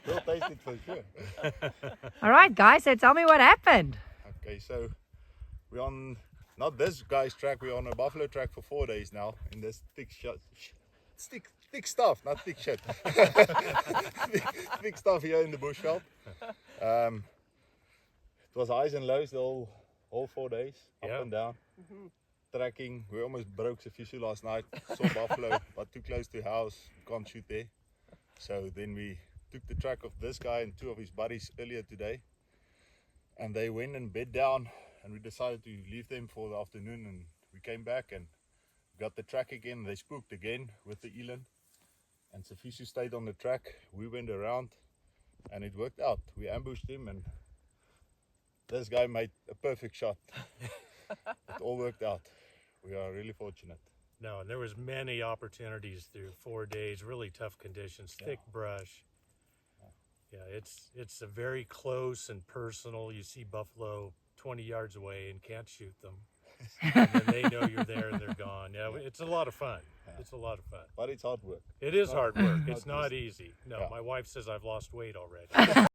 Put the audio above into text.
We'll taste it for sure. All right, guys, so tell me what happened. Okay, so we're on, not this guy's track, we're on a buffalo track for 4 days now in this thick stuff, not thick shit. thick stuff here in the bushveld. It was highs and lows the whole 4 days, up and down. Tracking, we almost broke Sifiso last night, saw buffalo, but too close to house, can't shoot there. So then we took the track of this guy and 2 of his buddies earlier today, and they went and bed down, and we decided to leave them for the afternoon, and we came back and got the track again. They spooked again with the eland, and Sifiso stayed on the track. We went around and it worked out. We ambushed him and this guy made a perfect shot. It all worked out. We are really fortunate. No, and there was many opportunities through 4 days, really tough conditions, thick brush. Yeah, it's a very close and personal. You see buffalo 20 yards away and can't shoot them. And then they know you're there and they're gone. Yeah, it's a lot of fun. It's a lot of fun. But it's hard work. It is hard work. It's not easy. No, my wife says I've lost weight already.